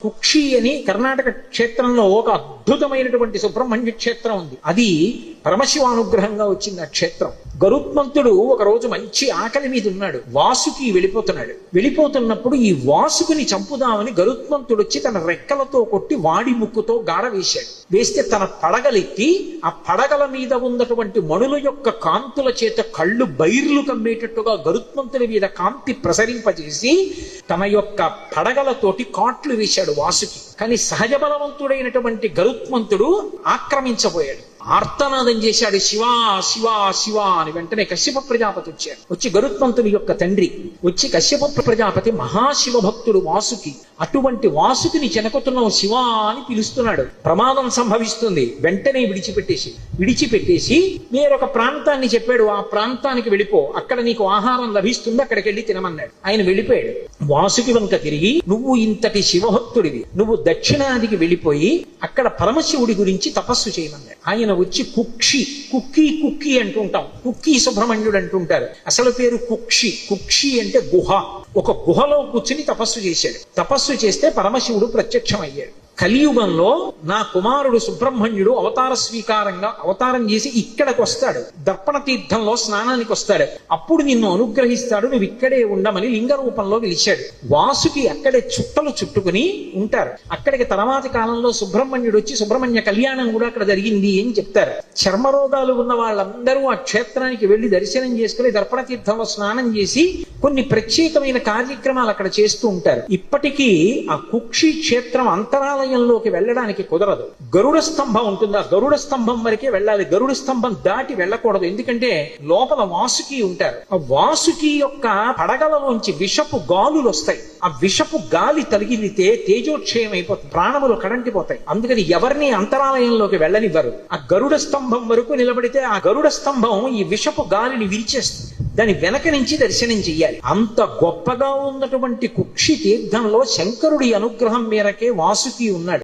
కుక్షి అని కర్ణాటక క్షేత్రంలో ఒక అద్భుతమైనటువంటి సుబ్రహ్మణ్య క్షేత్రం ఉంది. అది పరమశివానుగ్రహంగా వచ్చింది ఆ క్షేత్రం. గరుత్మంతుడు ఒక రోజు మంచి ఆకలి మీద ఉన్నాడు. వాసుకి వెళ్ళిపోతున్నప్పుడు ఈ వాసుకుని చంపుదామని గరుత్మంతుడు వచ్చి తన రెక్కలతో కొట్టి వాడి ముక్కుతో గాఢ వేశాడు. వేస్తే తన పడగలెత్తి ఆ పడగల మీద ఉన్నటువంటి మణుల యొక్క కాంతుల చేత కళ్ళు బైర్లు కమ్మేటట్టుగా గరుత్మంతుడి మీద కాంతి ప్రసరింపజేసి తన యొక్క పడగలతోటి కాట్లు వేశాడు వాసుకి. కానీ సహజ బలవంతుడైనటువంటి గరుత్మంతుడు ఆక్రమించబోయాడు. ఆర్తనాదం చేశాడు, శివా శివా శివా అని. వెంటనే కశ్యప ప్రజాపతి వచ్చాడు. వచ్చి గరుత్మంతుని యొక్క తండ్రి వచ్చి కశ్యప ప్రజాపతి మహాశివ భక్తుడు వాసుకి. అటువంటి వాసుకిని చెనకుతున్నావు శివా అని పిలుస్తున్నాడు. ప్రమాదం సంభవిస్తుంది. వెంటనే విడిచిపెట్టేసి వేరొక ప్రాంతాన్ని చెప్పాడు. ఆ ప్రాంతానికి వెళ్ళిపో, అక్కడ నీకు ఆహారం లభిస్తుంది, అక్కడికి వెళ్ళి తినమన్నాడు. ఆయన వెళ్ళిపోయాడు. వాసుకి వంక తిరిగి, నువ్వు ఇంతటి శివభక్తుడివి, నువ్వు దక్షిణాదికి వెళ్ళిపోయి అక్కడ పరమశివుడి గురించి తపస్సు చేయమన్నాడు. ఆయన వచ్చి కుక్కి అంటుంటాం, కుక్కీ సుబ్రహ్మణ్యుడు అంటుంటారు. అసలు పేరు కుక్షి అంటే గుహ. ఒక గుహలో కూర్చుని తపస్సు చేశాడు. తపస్సు చేస్తే పరమశివుడు ప్రత్యక్షం అయ్యాడు. కలియుగంలో నా కుమారుడు సుబ్రహ్మణ్యుడు అవతారం చేసి ఇక్కడికి వస్తాడు, దర్పణ తీర్థంలో స్నానానికి వస్తాడు. అప్పుడు నిన్ను అనుగ్రహిస్తాడు, నువ్వు ఇక్కడే ఉండమని లింగ రూపంలో పిలిచాడు. వాసుకి అక్కడే చుట్టలు చుట్టుకుని ఉంటారు. అక్కడికి తర్వాతి కాలంలో సుబ్రహ్మణ్యుడు వచ్చి సుబ్రహ్మణ్య కళ్యాణం కూడా అక్కడ జరిగింది అని చెప్తారు. చర్మరోగాలు ఉన్న వాళ్ళందరూ ఆ క్షేత్రానికి వెళ్లి దర్శనం చేసుకుని దర్పణ తీర్థంలో స్నానం చేసి కొన్ని ప్రత్యేకమైన కార్యక్రమాలు అక్కడ చేస్తూ ఉంటారు. ఇప్పటికీ ఆ కుక్షి క్షేత్రం అంతరాలయంలోకి వెళ్ళడానికి కుదరదు. గరుడ స్తంభం ఉంటుంది, ఆ గరుడ స్తంభం వరకే వెళ్ళాలి. గరుడ స్తంభం దాటి వెళ్ళకూడదు. ఎందుకంటే లోపల వాసుకి ఉంటారు. ఆ వాసుకి యొక్క పడగలలోంచి విషపు గాలులు వస్తాయి. ఆ విషపు గాలి తగిలితే తేజోక్షయం అయిపోతుంది, ప్రాణములు కడంటిపోతాయి. అందుకని ఎవరిని అంతరాలయంలోకి వెళ్ళనివ్వరు. ఆ గరుడ స్తంభం వరకు నిలబడితే ఆ గరుడ స్తంభం ఈ విషపు గాలిని విరిచేస్తుంది. దాని వెనక నుంచి దర్శనం చెయ్యాలి. అంత గొప్పగా ఉన్నటువంటి కుక్షి తీర్థంలో శంకరుడి అనుగ్రహం మేరకే వాసుకి ఉన్నాడు.